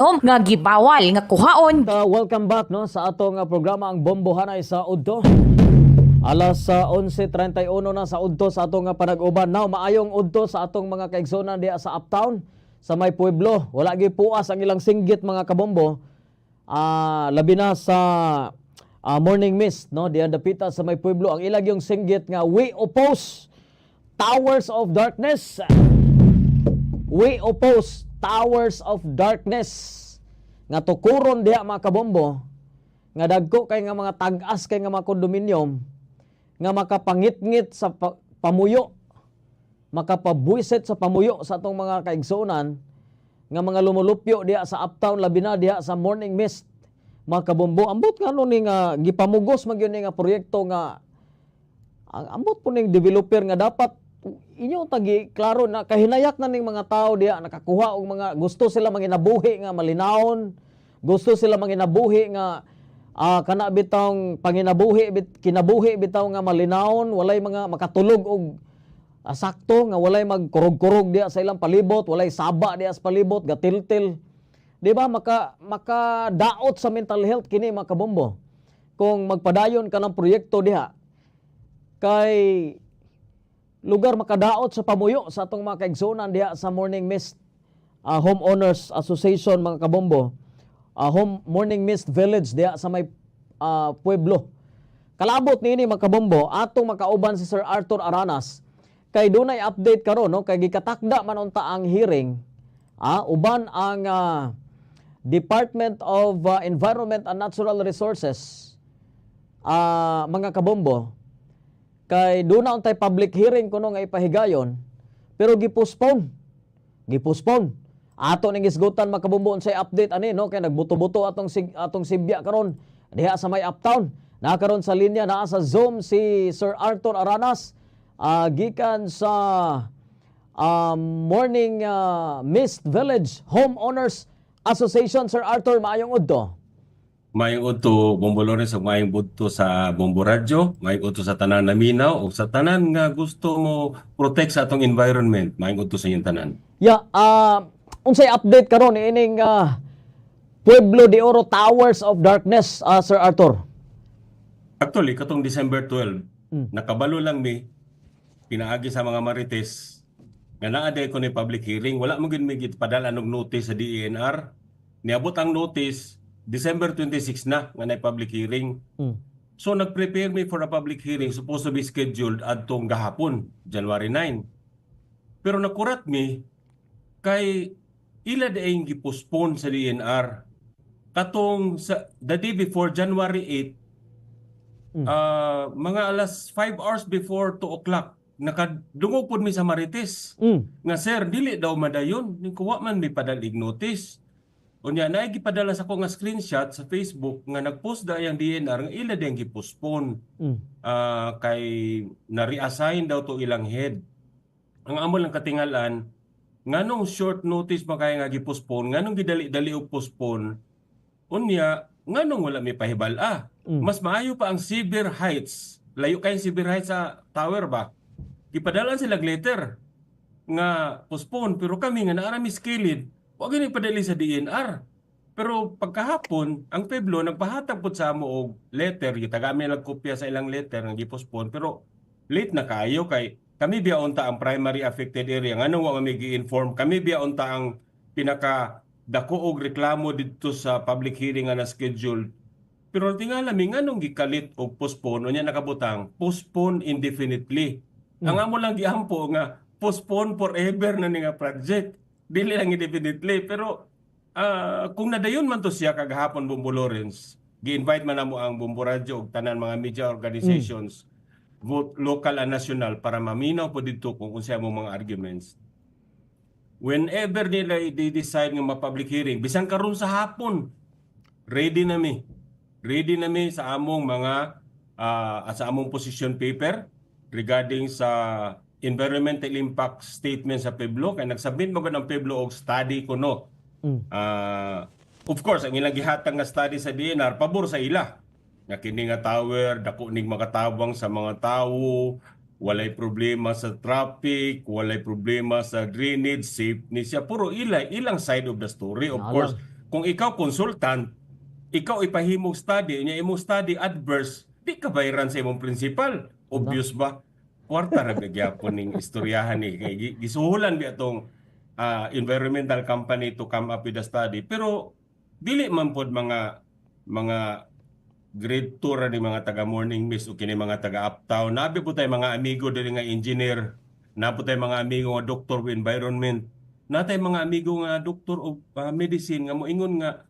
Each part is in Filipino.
nga gibawal nga kuhaon. Welcome back no sa atong programa ang Bombohanay sa Udto. Alas 11:31 na sa Udto sa atong panag-uban. Now maayong Udto sa atong mga kaigsonan diha sa Uptown sa may pueblo. Wala gyud puas ang ilang singgit mga kabombo. Labi na sa morning mist no diha dapita sa may pueblo ang ilang yung singgit nga we oppose Towers of Darkness. We oppose Towers of Darkness nga tukuron diha mga kabombo nga dagko kay nga mga tag-as kay nga mga kondominium nga makapangit-ngit sa pamuyo, makapabuisit sa pamuyo sa atong mga kaigsunan nga mga lumulupyo diha sa Uptown labi na diha sa morning mist mga kabombo. Ambot nga no ni nga gipamugos man gyud ni nga proyekto nga ambot po ning developer nga dapat inyo tagi klaro na kahinayak na ning mga tao diha nakakuha og mga gusto sila manginabuhi nga malinawon, gusto sila manginabuhi nga kana bitong kinabuhi bitaw nga malinawon, walay mga makatulog og sakto nga walay magkurog-kurog diha sa ilang palibot, walay saba diha sa palibot, gatiltil. Di ba makadaot sa mental health kini mga kabombo kung magpadayon ka ng proyekto diha kay lugar makadaot sa pamuyo sa atong mga kaigsunan diha sa Morning Mist Homeowners Association mga kabombo. Morning Mist Village diha sa may pueblo. Kalabot niini mga kabombo atong makauban si Sir Arthur Aranas kay dunay update karon no kay gikatakda man unta ang hearing uban ang Department of Environment and Natural Resources mga kabombo. Kay doon na untay public hearing kuno nga ipahigayon pero gipostpone. Ato ning isgutan makabumbuon sa update ani no kay nagbuto-buto atong Sibya karon diha sa may Uptown. Nakaron sa linya naa sa Zoom si Sir Arthur Aranas gikan sa Morning Mist Village Homeowners Association. Sir Arthur, maayong udto. Mayong udto Bombo Lawrence ug mayong udto sa Bombo Radio, mayong udto sa tanan na minaw ug sa tanan nga gusto mo protect sa atong environment. Mayong udto sa inyong tanan. Unsay update karon ining Pueblo de Oro Towers of Darkness, Sir Arthur? Actually, katong December 12, nakabalo lang mi pinaagi sa mga marites nga naa day ko ni public hearing. Wala mo gyud mi padala og notice sa DENR. Niabot ang notice December 26 na nga na public hearing. So nag-prepare me for a public hearing supposed to be scheduled adtong gahapon, January 9. Pero nakurat mi kay ila daing gipostpone sa DNR. Katong sa the day before January 8, mga alas 5 hours before 2 o'clock, nakadungog pud mi sa Marites. Nga sir, dili daw madayon. Kuwa man mi padalig notice. Unya na gipadala sa ko nga screenshot sa Facebook nga nagpost da yang DNR nga ila din gipostpone kay na-reassign daw to ilang head. Ang amo lang katingalan nganong short notice pa kay nga gipostpone, nganong gidali-dali og postpone. Unya nganong wala mi pahibal mas maayo pa ang Sibir Heights. Layo kay Sibir Heights sa tower ba? Gipadala sila letter nga postpone pero kami nga naara mi skilled. Huwag yun ipadali sa DNR. Pero pagkahapon, ang Pueblo nagpahatag po sa amo og letter. Gitagami nagkopya sa ilang letter nga gipospon. Pero late na kayo kay kami biya unta ang primary affected area. Nganong wa kami gi-inform? Kami biya unta ang pinaka dako og reklamo dito sa public hearing nga na schedule. Pero tingala mi nganong gikalit og postpone unya nakabutang postpone indefinitely. Ang amo lang giampo nga postpone forever na ni nga project. Dili lang indefinitely pero kung nadayon man to siya kagahapon Bombo Lawrence, gi-invite man namo ang Bombo Radio ug tanan mga media organizations both local and national para maminaw po dito kung unsa mo mga arguments. Whenever nila i-decide nga ma-public hearing, bisan karon sa hapon, ready na mi sa among mga sa among position paper regarding sa environmental impact statement sa Pueblo kay nagsubmit mo ng Pueblo og study kuno. Of course ang ilang gihatag nga study sa DNR pabor sa ila. Nga kini nga tower dako ning makatabang sa mga tawo, walay problema sa traffic, walay problema sa drainage, safe ni siya puro ilang side of the story. Of course, kung ikaw consultant, ikaw ipahimong study, nya imong study adverse, di ka bayaran sa imong principal. Obvious ba? Kwarta ra gyapon ning istoryahan ni kay gisuhulan bi atong environmental company to come up with a study, pero dili man pod mga grade 2 ra ni mga taga Morning Mist o kini mga taga Uptown. Nabi po tay mga amigo diri nga engineer, na po tay mga amigo nga doktor of environment, natay mga amigo nga doktor of medicine nga moingon nga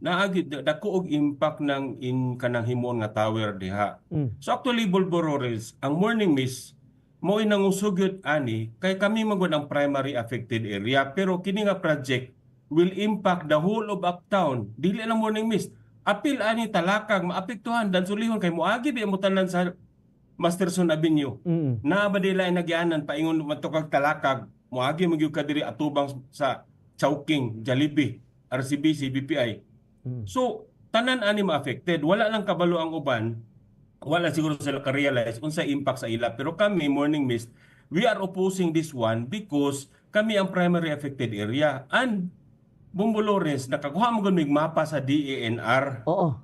naagi dako og impact ng kanang himon nga tower diha. So actually Bolborores, ang Morning Mist mo inangusugyot ani kay kami magud ang primary affected area, pero kini nga project will impact the whole of Uptown. Dili lang Morning Mist. Apil ani Talakag maapektuhan dan sulihon kay moagi di mo tanan sa Masterson Avenue. Na ba dila ay nagyanan paingon matukag Talakag, moagi magyud ka diri atubang sa Chowking, Jollibee, RCBC, BPI. So tanan ani ma-affected. Wala lang kabalo ang uban. Wala siguro sila ka-realize unsa impact sa ila, pero kami Morning Mist, we are opposing this one because kami ang primary affected area. And Bombolores, nakakuha mo gud mapa sa DENR. Oo.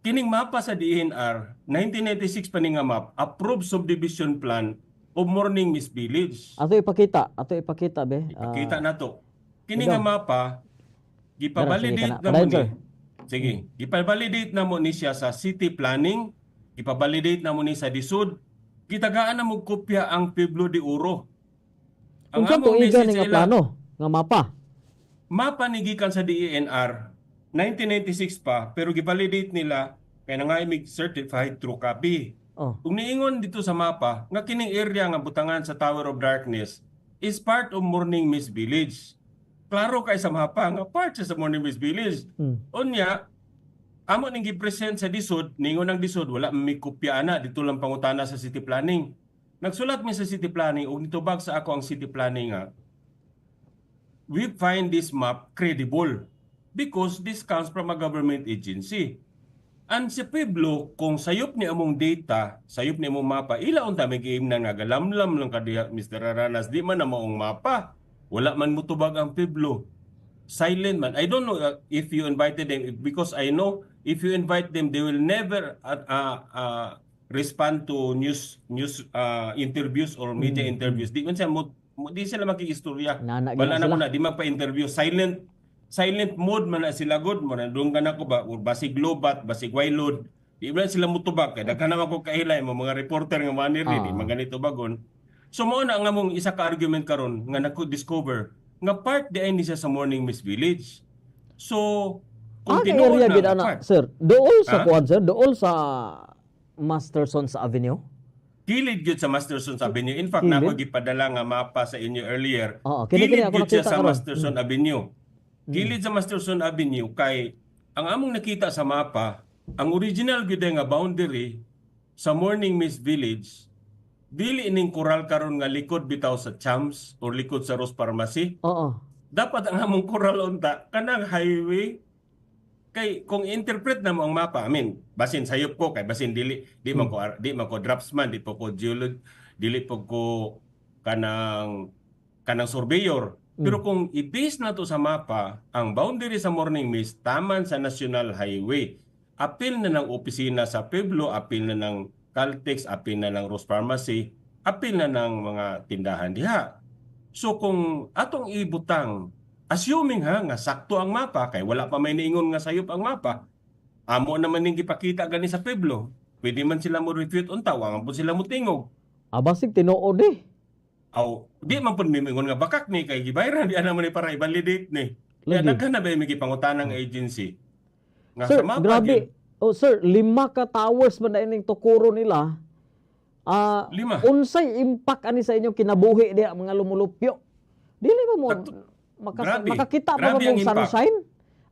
Kining mapa sa DENR, 1996 pa ni nga map, approved subdivision plan of Morning Mist Village. Ato ipakita be. Ipakita na to. Kining nga mapa, gipabalidate na mo Padayon, ni. sir. Sige, gipabalidate na mo ni siya sa city planning, ipabalidate na mo ni sa DSUD, gitagaan na mo kopya ang Pueblo de Oro. Unsa among tuigan message nga ila, plano nga mapa? mapa ni gikan sa DENR 1996 pa, pero givalidate nila kay nangaimig certified through copy. Oh. Kung niingon dito sa mapa nga kining area nga butangan sa Tower of Darkness is part of Morning Mist Village. Klaro kay sa mapa nga part siya sa Morning Mist Village. Unya amo ning gi-present sa DSUD, ningon ng DSUD wala may kopya ana dito lang pangutana sa city planning. Nagsulat mi sa city planning ug nitubag sa ako ang city planning nga we find this map credible because this comes from a government agency. And si Pueblo, kung sayop ni among data, sayop ni among mapa, ila unta may game na nagalamlam lang kadiya Mr. Aranas, di man na maong mapa. Wala man mutubag ang Pueblo. Silent man. I don't know if you invited them because I know if you invite them, they will never respond to news interviews or media interviews. Di man siya di sila makikistorya. Wala na ko na, di magpa-interview. Silent mode man na sila good. Doon ka na ko ba, basig lobat, basig wailod. Di ba sila mutubag. Kaya daghan naman ko kahilay, mga reporter nga manir, di maganito bagon. So mo na nga mong isa ka argument karon nga nako-discover nga part di ay ni siya sa Morning Mist Village. So, kung tinuod area gid ana, sir. Dool sa kuan, sir, dool sa Mastersons Avenue. Kilid gyud sa Masterson Avenue. In fact, nako gipadala nga mapa sa inyo earlier. Kini Kilid gyud siya sa Masterson Avenue. Kilid sa Masterson Avenue kay ang among nakita sa mapa, ang original gyud nga boundary sa Morning Mist Village dili ning coral karon nga likod bitaw sa Champs or likod sa Rose Pharmacy. Dapat ang among coral unta kanang highway. Kay kung interpret na mo ang mapa, I mean, basin sayop ko kay basin di man ko draftsman, di po ko geolog, dili po ko kanang surveyor. Pero kung i-base na to sa mapa, ang boundary sa Morning Mist taman sa National Highway. Apil na ng opisina sa Pueblo, apil na ng Caltex, apil na ng Rose Pharmacy, apil na ng mga tindahan diha. So kung atong ibutang, assuming nga sakto ang mapa, kay wala pa may niingon nga sayop ang mapa, amo naman ning gipakita gani sa Pueblo, pwede man sila mo refute unta, wangan po sila mo tingog. Basig tinuod eh. Di man po mimingon nga bakak ni, kay gibayran, di naman ni para i-validate ni. Kaya daghan na ba yung gipangutanang agency? Nga Sir, sa mapa, grabe. Sir, 5 ka towers man na ining tukuro nila. 5. Unsay impact ani sa inyong kinabuhi diha mga lumulupyo? Dili ba mo makakita pa ba mong sunshine?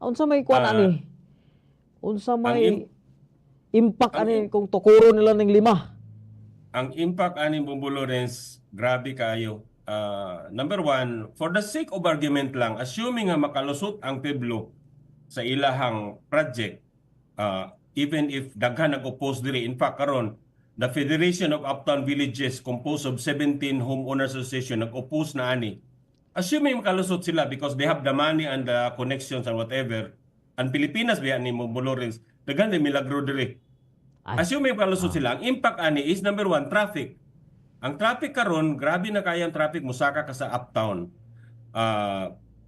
Unsa may kuan ani? Unsa may impact ani kung tukuro nila ning 5? Ang impact ani Bombolores, grabe kayo. Number 1, for the sake of argument lang, assuming nga makalusot ang Pueblo sa ilahang project, even if daghan nag-oppose diri, in fact karon the Federation of Uptown Villages composed of 17 homeowner association nag-oppose na ani. Assuming makalusot sila because they have the money and the connections and whatever, ang Pilipinas biya ni Lawrence daghan ni milagro diri. Ay. Assume kalusot sila, ang impact ani is number one, traffic. Ang traffic karon, grabe na kaya ang traffic musaka ka sa uptown.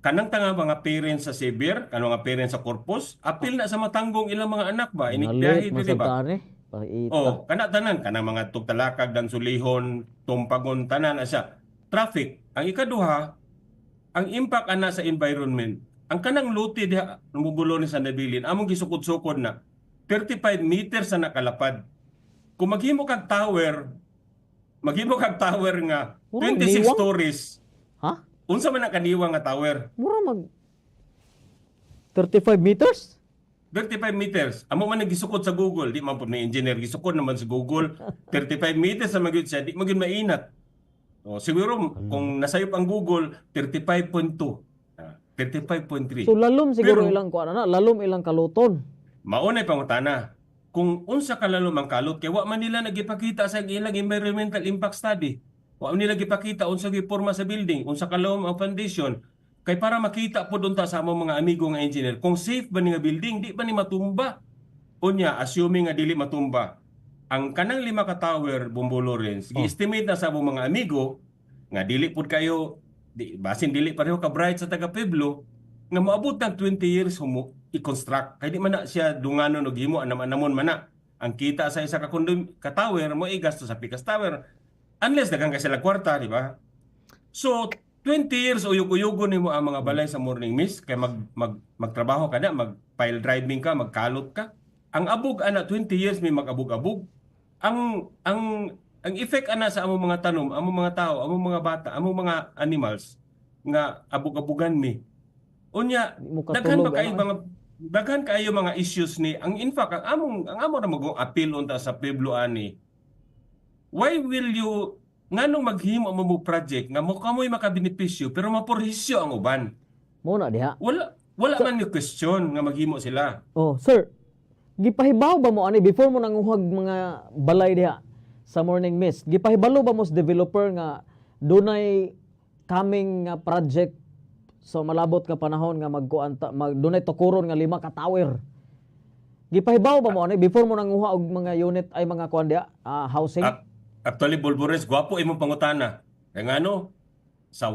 Kanang tanga mga parents sa Xavier, kanang mga parents sa Corpus, apil na sa matanggong ilang mga anak ba, inikbiyahe Nalit diri ba? masabtani. Paita. Oh, kana tanan kanang mga tugtalakag dan sulihon, tumpagon tanan asa. Traffic. Ang ikaduha, ang impact ana sa environment. Ang kanang luti diha numubulo ni Sandabilin, among gisukod-sukod na 35 meters na nakalapad. Kung maghimo kag tower nga Mura, 26 niwang? stories. Ha? Unsa man ang kaniwa nga tower? Mura mag 35 meters? 35 meters. Amo man nagisukod sa Google, di man po na engineer gisukod naman sa Google. 35 meters sa magyud siya, di magyud mainat. O siguro kung nasayop ang Google 35.2. 35.3. So lalom siguro Pero- ilang kuan na, lalom ilang kaluton. Maunay pangutana. Kung unsa kalalo mang kalot kay wa man nila nagipakita sa ilang environmental impact study. Wa man nila gipakita unsa giporma sa building, unsa kalawom ang foundation. Kay para makita po doon ta sa among mga amigo nga engineer kung safe ba ni nga building, di ba ni matumba. Unya, assuming nga dili matumba. Ang kanang 5 ka tower, Bombo Lawrence, gi-estimate na sa among mga amigo nga dili pud kayo basin dili pareho ka bright sa taga Pueblo nga moabot ng 20 years i-construct. Kay di man na siya dunganon og himo anam-anamon man na. Ang kita sa isa ka tower mo igasto sa pikas tower unless daghang ka sila kwarta, di ba? So 20 years uyog-uyogon nimo ang mga balay sa morning mist kay magtrabaho ka na, mag-pile driving ka, magkalot ka. Ang abog ana 20 years may mag-abog-abog. Ang effect ana sa among mga tanom, among mga tao, among mga bata, among mga animals nga abog-abugan mi. Unya, Di mo daghan katulog, ba kayo ano? mga daghan kayo mga issues ni ang in fact ang amo ra magong appeal unta sa Pueblo ani. Why will you nganong maghimo mo project nga mo kamoy makabenepisyo pero maporhisyo ang uban? Mo na diha. Wala man ni question nga maghimo sila. Oh, sir. Gipahibaw ba mo ani before mo nanguhag mga balay diha sa morning mist? Gipahibalo ba mo sa developer nga dunay coming nga project so malabot ka panahon nga dunay tukuron nga 5 ka tower? Gipahibaw ba mo ani before mo nanguha og mga unit ay mga kuan diha, housing? Actually, Bulbores, gwapo imong pangutana. Kaya nga ano, sa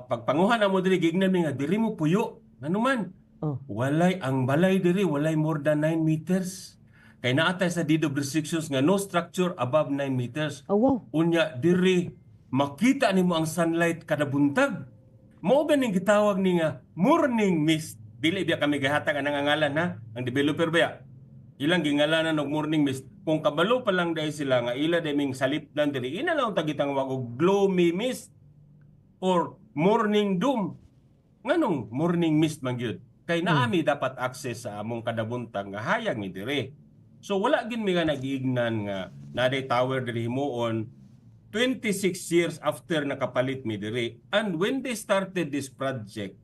pagpanguhan na mo diri, gignan mi nga, diri mo puyo. Ano man? Oh. Walay, ang balay diri, walay more than 9 meters. Kay naatay sa deed of restrictions nga no structure above 9 meters. Oh, wow. Unya, diri, makita nimo ang sunlight kada buntag. Mao ba ning gitawag ni nga morning mist? Dili biya kami gahatag ang nangangalan ha, ang developer ba? Ilang gingalanan og morning mist. Kung kabalo pa lang dahil sila nga ila deming salipdan diri, ina lang tagitang wag og gloomy mist or morning doom. Nganong morning mist man gyud? Kay naami dapat access sa among kadabuntag nga hayag mi diri. So wala gid mi nga nagiignan nga naday tower diri himuon 26 years after nakapalit mi diri. And when they started this project,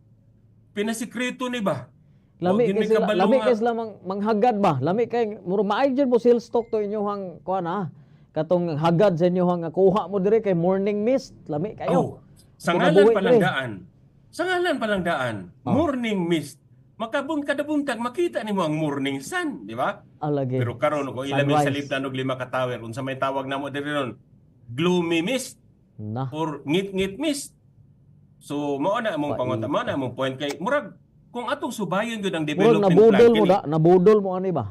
pinasikreto ni ba? Lami Wa gid kay mi sila, kabalo lami nga- kay sila manghagad ba? Lami kay muro maay jud mo sales stock to inyohang kuan katong hagad sa inyohang nga kuha mo dire kay morning mist. Lami kayo. Oh, sa ngalan palang daan. Morning mist. Kada buntag makita nimo ang morning sun, di ba? Alagi. Pero karon ko ilamin sa Sunrise. liptan og 5 ka tower unsa may tawag namo diri ron? Gloomy mist Na. or ngit-ngit mist. So mao na among pangunta, mao na among point kay murag kung atong subayon gyud ang Murag development plan nabudol mo kini. nabudol mo ani ba?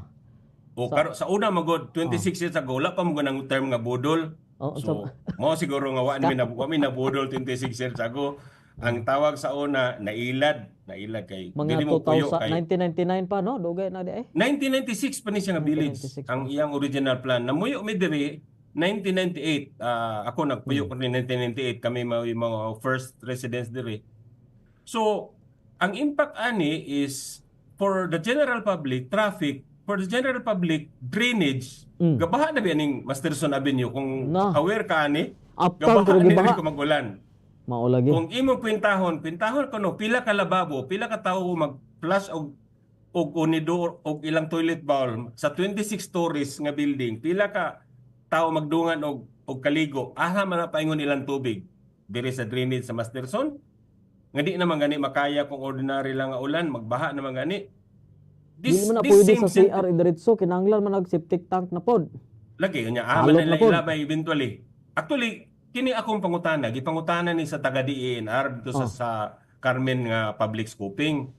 O karo sa una magod 26 years ago wala pa mo nang term nga budol. Oh, So mao siguro nga wa mi na budol 26 years ago. Ang tawag sa una nailad kay Mga dili mo puyo 2000, kay 1999 pa no, dugay na di 1996 pa ni siya nga village 1996 ang iyang original plan. Namuyo mi diri 1998 ako nagpuyo ko ni 1998 kami mga first residents diri. So ang impact ani is for the general public traffic, for the general public drainage. Gabaha na ba ning Masterson Avenue kung Na. aware ka ani? Uptown Gabaha pero ni gibaha. diri ko magulan. Mao lagi. Kung imong pintahon kuno pila ka lababo, pila ka tawo mag-flush og unidor og ilang toilet bowl sa 26 stories nga building, pila ka tawo magdungan og kaligo, aha man na paingon ilang tubig diri sa drainage sa Masterson. Nga di naman gani makaya kung ordinary lang nga ulan, magbaha naman gani. Dili This, man na this pwede same sa CR idiretso, kinahanglan man nag septic tank na pod. lagi nya Halot aman na na pod. ilabay eventually. Actually, kini akong pangutana, gipangutana ni sa taga DENR dito sa Carmen nga public scoping.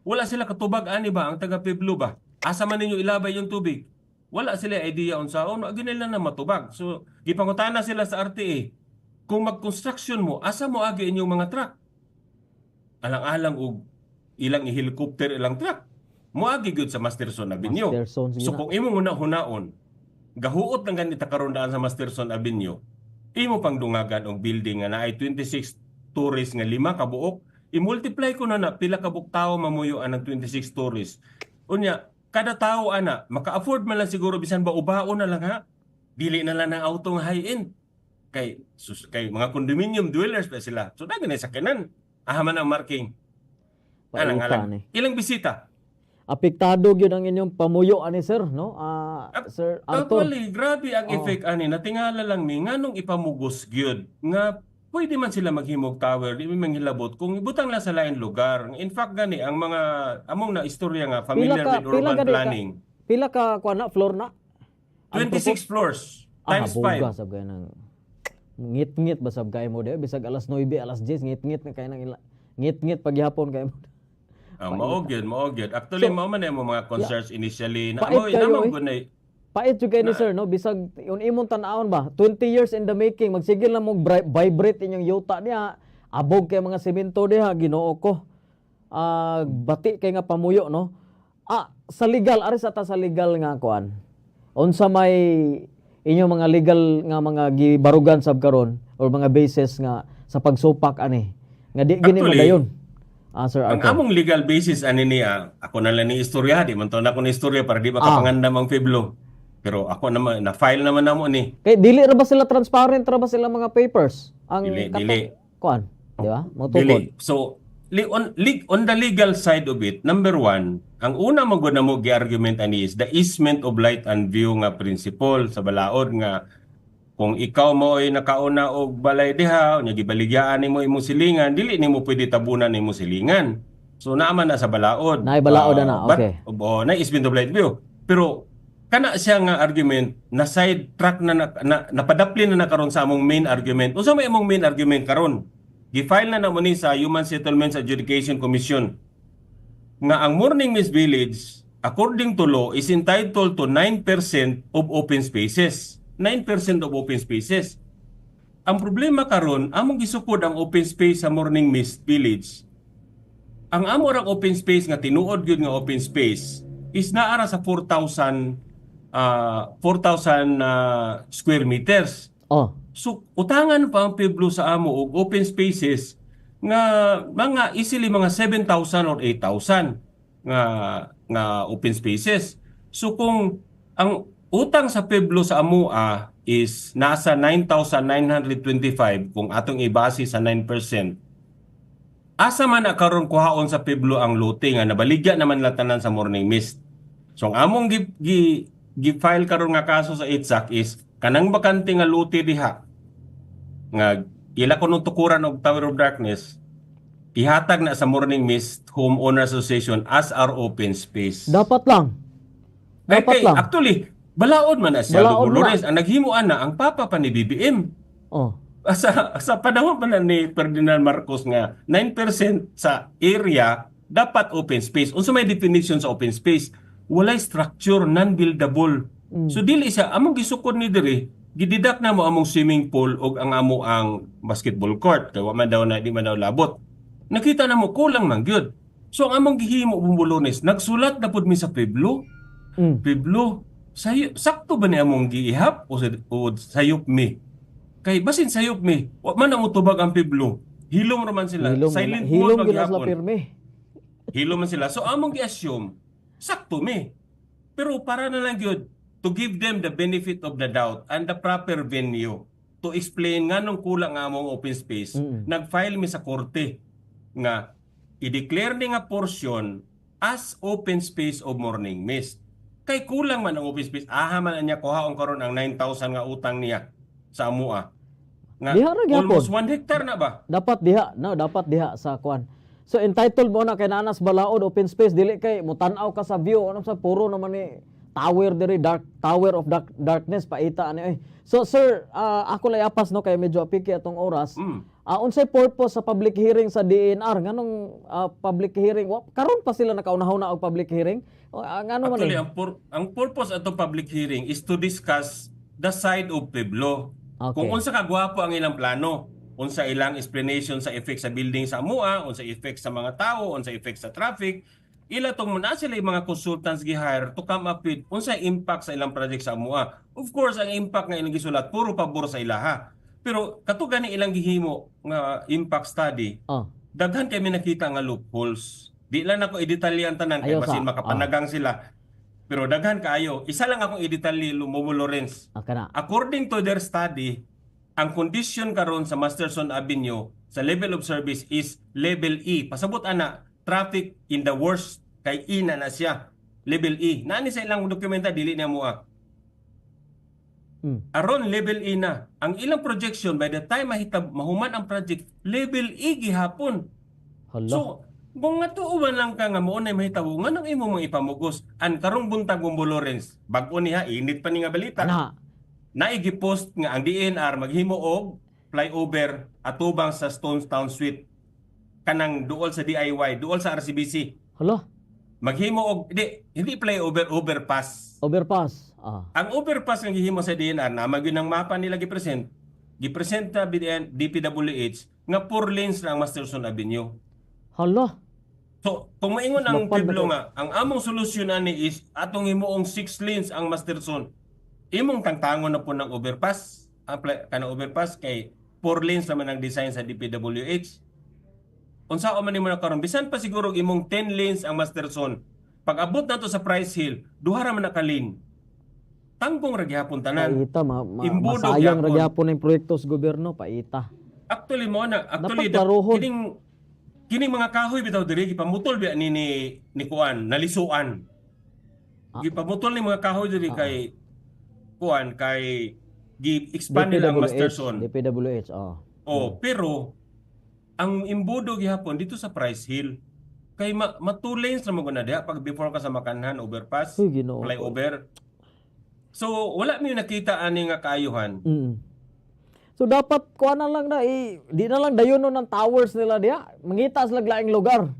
Wala sila katubag ani ba ang taga Pueblo ba? Asa man ninyo ilabay yung tubig? Wala sila idea unsaon, agi nila na matubag. So, gipangutana sila sa RTA. Kung mag-construction mo, asa mo agi inyong mga truck? Alang-alang og ilang helicopter ilang truck. Moagi gyud sa Masterson Avenue. Masterson, sige So na. kung imo hunaon, gahuot ng ganita karon daan sa Masterson Avenue, imo pang dungagan og building nga naay 26 stories nga 5 ka buok, i-multiply ko na pila ka buok tawo mamuyo ang 26 stories. Unya, kada tawo ana maka-afford man lang siguro bisan ba ubaon na lang ha. Dili na lang ng auto nga high-end. Kay mga condominium dwellers pa sila. So daghan na sakyanan. Ahaman ang marking. Alang Paitan eh. Ilang bisita? Apektado gyud ang inyong pamuyo ani sir, no? Sir Arthur. Actually, grabe ang effect ani. Natingala lang ni nganong ipamugos gyud nga pwede man sila maghimog tower, di man hilabot kung ibutang lang sa lain lugar. In fact gani ang mga among na istorya nga familiar with urban planning. Pila ka kuan na floor na? 26 floors times 5. Sab kay nang ngit-ngit ba sab kay mo de bisag alas 9, alas 10 ngit-ngit na kay nang ngit-ngit paghapon kay mo. Mao gyud. Actually So, mao man yung mga concerns initially na Pait amo kayo, namang eh. gunay. Pait jud kay ni sir, no? Bisag yung imong tan-awon ba, 20 years in the making, magsigil na mo vibrate inyong yuta niya. Abog kay mga semento diha, Ginoo ko. Bati kay nga pamuyo, no? Sa legal, ari sa ta sa legal nga kuan. Unsa may inyong mga legal nga mga gibarugan sab karon or mga basis nga sa pagsupak ani nga di gini Actually, madayon. Sir Ang Arthur. among legal basis ani niya, ako na lang ni istorya, di man to na ko ni istorya para di makapangandam ang Pueblo. Pero ako naman, na-file naman namo ni. Kay dili ra ba sila transparent ra ba sila mga papers? Ang Dili. kuan, di ba? Mo Dili. So, on the legal side of it, number one, ang una mo gud na mo gi-argument ani is the easement of light and view nga principle sa balaod nga kung ikaw mo ay nakauna og balay diha, nya gibaligyaan nimo imong silingan, dili nimo pwede tabunan imong silingan. So naaman na sa balaod. Naay balaod na, okay. Na easement of light view. Pero kana siya nga argument na side track na napadapli na karon sa among main argument. Unsa may among main argument karon? Gi-file na namo ni sa Human Settlements Adjudication Commission nga ang Morning Mist Village according to law is entitled to 9% of open spaces. 9% of open spaces. Ang problema karon, among gisukod ang open space sa Morning Mist Village. Ang amo rang open space nga tinuod gyud nga open space is naara sa 4,000 square meters. Oh, So utangan pa ang Pueblo sa amo og open spaces nga mga easily mga 7,000 or 8,000 nga open spaces. So kung ang utang sa Pueblo sa AMUA is nasa 9,925 kung atong ibase sa 9%. Asa man na karon kuhaon sa Pueblo ang lote nga nabaligya naman latanan sa Morning Mist. So ang among gi-file karon nga kaso sa ITSAC is kanang bakante nga lote diha nga ila kuno tukuran og Tower of Darkness ihatag na sa Morning Mist Homeowner Association as our open space. dapat lang. Dapat lang. Actually, balaod man na siya. Balaod Dolores, ang naghimo ana ang papa pa ni BBM. Oh. Sa panahon pa na ni Ferdinand Marcos nga 9% sa area dapat open space. Unsa may definition sa open space? Walay structure, non-buildable. So dili siya among gisukod ni diri, gididak na mo among swimming pool og ang amo ang basketball court kay wa man daw na di man daw labot. Nakita na mo kulang man gyud. So ang among gihimo Bumbulones, nagsulat na pud mi sa Pueblo. Pueblo, sakto ba ni among giihap o sayop mi? Kay basin sayop mi, wa man ang utubag ang Pueblo. Hilom ra man sila. Silent pool hilom gina sila paghapon. pirmi. Hilom man sila. So among gi-assume, sakto mi. Pero para na lang gyud to give them the benefit of the doubt and the proper venue to explain nganong kulang nga among open space. Nag-file mi sa korte nga i-declare ni nga portion as open space of Morning Mist. Kay kulang man ang open space. Man niya kuhaon karon ang 9,000 nga utang niya sa AMUA. Nga Diha ra gyapon. almost 1 hectare na ba? Dapat diha, no, dapat diha sa kuan. So entitled mo na kay nanas balaod open space dili kay mutanaw ka sa view ano sa puro naman ni tower diri tower of darkness paita ani. So sir, ako lay apas no kay medyo apiki atong oras. Unsay purpose sa public hearing sa DNR nganong public hearing karon pa sila nakaunahuna og public hearing? Ngano man Actually, ang purpose atong public hearing is to discuss the side of Pueblo. Okay. Kung unsa ka gwapo ang ilang plano, unsa ilang explanation sa effect sa building sa amua, unsa effect sa mga tao, unsa effect sa traffic, ila tong muna sila yung mga consultants gi-hire to come up with unsa impact sa ilang project sa amua. Of course, ang impact nga ilang gisulat puro pabor sa ilaha. Pero katugan ni ilang gihimo nga impact study, daghan kay may nakita nga loopholes. Di lang ako i-detalye ang tanan kay basin makapanagang sila. Pero daghan kaayo. Isa lang akong i-detalye Momo Lawrence. According to their study, ang condition karon sa Masterson Avenue sa level of service is level E. Pasabot ana, traffic in the worst kay E na siya. Level E. Nani sa ilang dokumenta dili niya mo aron level E na. Ang ilang projection by the time mahuman ang project, level E gihapon. So, kung natuuban lang ka nga mo na mahitabo, nga nang imo mga ipamugos. Ang karong buntag Momo Lawrence, bag-o niya, init pa ni nga balita. Naigipost nga ang DNR maghimo og flyover atubang sa Stonestown Suite. Kanang duol sa DIY, duol sa RCBC. Maghimo og hindi flyover, overpass. Overpass. Ang overpass nga gihimo sa DNR na magyud ang mapa nila gipresent na DPWH nga 4 lanes lang Masterson Avenue. So, kung maingon ang Pueblo nga, ang among solusyon ani is atong himuong 6 lanes ang Masterson. Imong tangtangon na po ng overpass, kanang overpass kay 4 lanes naman ang design sa DPWH. Unsa man nimo na karon bisan pa siguro imong 10 lanes ang Masterson. Pag abot nato sa Price Hill, duha ra man ka lane. Tanggong ra gyapon tanan. Paita masayang ra gyapon ang proyekto sa gobyerno paita. Actually kining mga kahoy bitaw diri gipamutol biya ni kuan nalisuan. Gipamutol ni mga kahoy diri kay kuan kay gi-expand nila ang Masterson. DPWH. Pero ang imbudo gihapon dito sa Price Hill kay ma-2 lanes ra mo na diha pag before ka sa Makanhan overpass, flyover. So wala mi nakita ani nga kaayuhan. So dapat kuha na lang na di na lang dayon ng towers nila diya. Mangita sa laing lugar.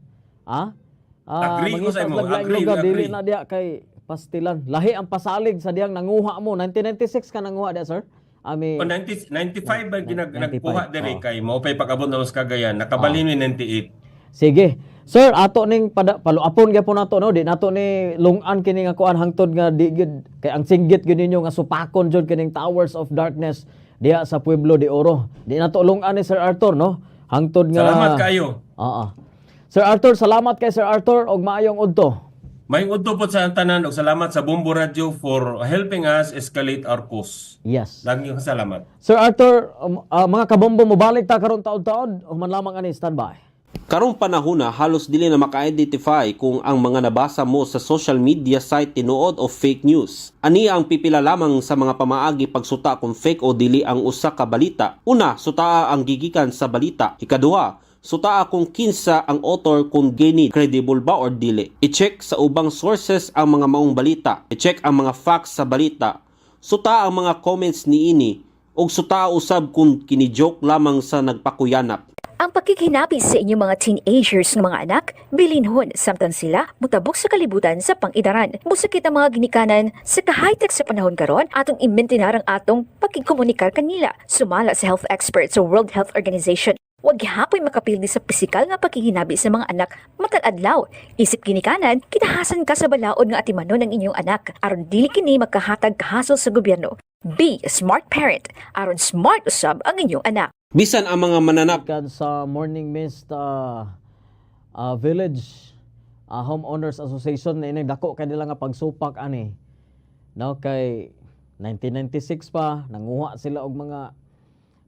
Agree ko sa imo. Agree. Dili na diya kay pastilan. Lahi ang pasalig sa diyang nanguha mo. 1996 ka nanguha diya, sir? 95 ba nagkuha diri kay mao pay pag-abot na sa Cagayan. Nakabalhin ni 98. Sige. Sir, ato ning paluapon gyapon nato no, di nato ni lungan kini nga kuan hangtod nga di gid kay ang singgit gid ninyo nga supakon jud kining Towers of Darkness diya sa Pueblo de Oro. Di nato lungan ni Sir Arthur no. Hangtod nga Salamat kayo. Sir Arthur, salamat kay Sir Arthur og maayong udto. Maayong udto po sa tanan og salamat sa Bombo Radio for helping us escalate our cause. Yes. Daghang salamat. Sir Arthur, mga kabombo mobalik ta karon taud-taud o man lamang ani standby. Karong panahon na halos dili na maka-identify kung ang mga nabasa mo sa social media site tinuod o fake news. Ani ang pipila lamang sa mga pamaagi pagsuta kung fake o dili ang usa ka balita. Una, sutaa ang gigikan sa balita. Ikaduha, sutaa kung kinsa ang author kung gani credible ba or dili. I-check sa ubang sources ang mga maong balita. I-check ang mga facts sa balita. Sutaa ang mga comments niini ug sutaa usab kung kini-joke lamang sa nagpakuyanap. Ang pakikinapis sa inyong mga teenagers ng mga anak, bilinhon samtang sila mutabok sa kalibutan sa pangidaran. Musakit ang mga ginikanan sa ka-high-tech sa panahon karon atong imbentinar ang atong pagkikomunikar kanila. Sumala sa health experts sa World Health Organization. Huwag hapoy makapildi sa pisikal nga pagkikinabi sa mga anak matag adlaw. Isip ginikanan, kitahasan ka sa balaod nga atimanon ng inyong anak aron dili kini magkahatag kahasol sa gobyerno. Be a smart parent aron smart usab ang inyong anak. Bisan ang mga mananap sa Morning Mist Village Homeowners Association na inagdako kanila nga pagsupak ani. No kay 1996 pa nanguha sila og mga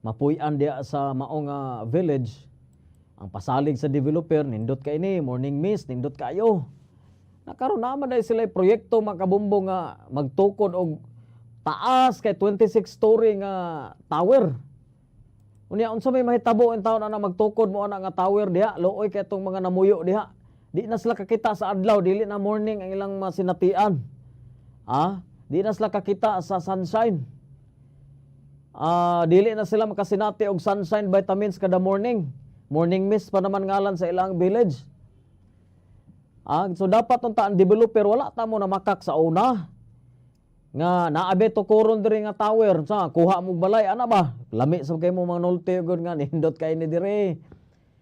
mapuy-an diya sa maong village. Ang pasalig sa developer nindot kay ni Morning Mist nindot kayo. Nakaroon naman dahil sila proyekto makabumbo nga magtukod og taas kay 26 story nga tower. Unya unsa may mahitabo in taon ana magtukod mo ana nga tower diha, looy kay itong mga namuyo diha. Di na sila kakita sa adlaw, dili na morning ang ilang masinatian. Di na sila kakita sa sunshine. Dili na sila makasinati og sunshine vitamins kada morning. Morning mist pa naman ngalan sa ilang village. So dapat unta ang developer wala ta mo na makak sa una. Nga naabe to kuron diri nga tower sa kuha mo balay ana ba lami sa kay mo mga nulti gud nga nindot kay ni diri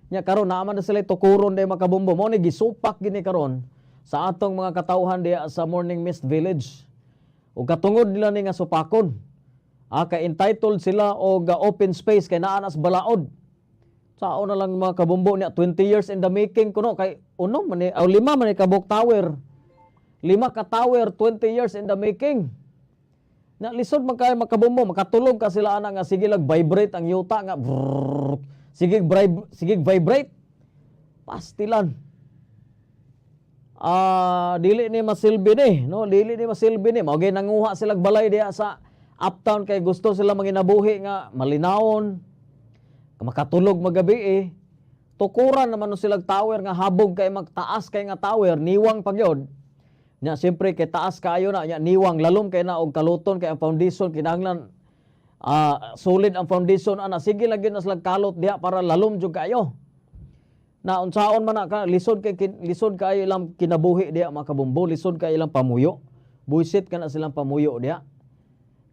nya karon naaman na sila to kuron day makabombo mo ni gisupak gini karon sa atong mga katawhan diya sa Morning Mist Village ug katungod nila ni nga supakon kay entitled sila og open space kay naa nas balaod sao na lang mga kabombo niya 20 years in the making kuno kay uno man ni lima man ni kabuk tower 5 ka tower 20 years in the making. Na lisod man kay makabombo makatulog ka sila ana nga sige lag vibrate ang yuta nga brrr, sige vibrate pastilan. Dili ni masilbi ni no dili ni masilbi ni mao gay nanguha sila balay diha sa uptown kay gusto sila manginabuhi nga malinawon makatulog magabi tukuran naman no sila tower nga habog kay magtaas kay nga tower niwang pagyod. Nya siyempre kay taas kaayo na nya niwang lalom kay na og kaluton kay ang foundation kinahanglan solid ang foundation ana sige lagi na sila kalot diha para lalom jud kayo. Na unsaon man na ka lisod kay ilang kinabuhi diha makabombo lisod kay ilang pamuyo. Buisit kana silang pamuyo diha.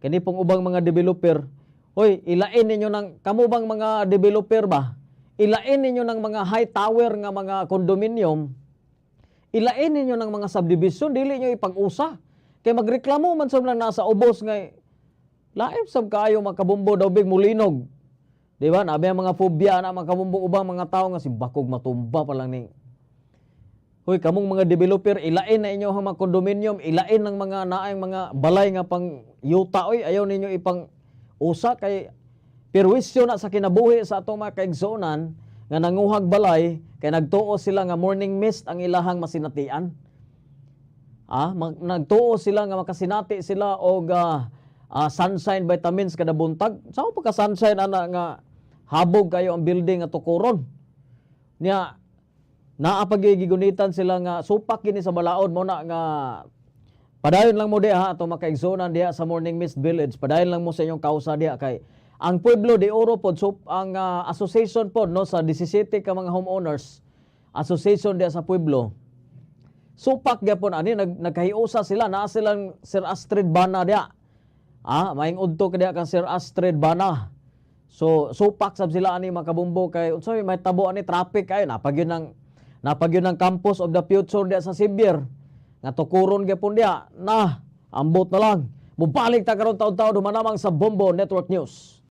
Kani pong ubang mga developer, hoy ilain ninyo ng kamo bang mga developer ba? Ilain ninyo ng mga high tower nga mga condominium. Ilain ninyo ng mga subdivision, dili nyo ipag-usa. Kay magreklamo man sa lang nasa ubos nga, laib sab kaayo makabombo daw big mulinog. Di ba? Nabi ang mga phobia na makabombo ubang mga tao nga si bakog matumba pa lang ni. Hoy, kamong mga developer, ilain na inyo ang mga condominium, ilain ng mga naayang mga balay nga pang yuta. Oy, ayaw ninyo ipang usa kay perwisyo na sa kinabuhi sa atong mga kaigsonan nga nanguhag balay kay nagtuo sila nga morning mist ang ilahang masinatian. Nagtuo sila nga makasinati sila og sunshine vitamins kada buntag. Sao pa ka sunshine ana nga habog kayo ang building nga tukuron. Nya naapagigunitan sila nga supak kini sa balaod mo na nga padayon lang mo diha ato makaigsonan diha sa Morning Mist Village. Padayon lang mo sa inyong kausa diha kay ang Pueblo de Oro pod ang association pod no sa 17 ka mga homeowners association diha sa Pueblo. Supak gyapon ani nagkahiusa sila naa silang Sir Astrid Bana diha. Maing udto ka diha kang Sir Astrid Bana. So supak sab sila ani makabumbo kay unsa may tabo ani traffic kay napagyon ng campus of the future diha sa Sibier. Nga tukuron gyapon diha na ambot na lang. Mubalik ta karon taon-taon dumanamang sa Bombo Network News.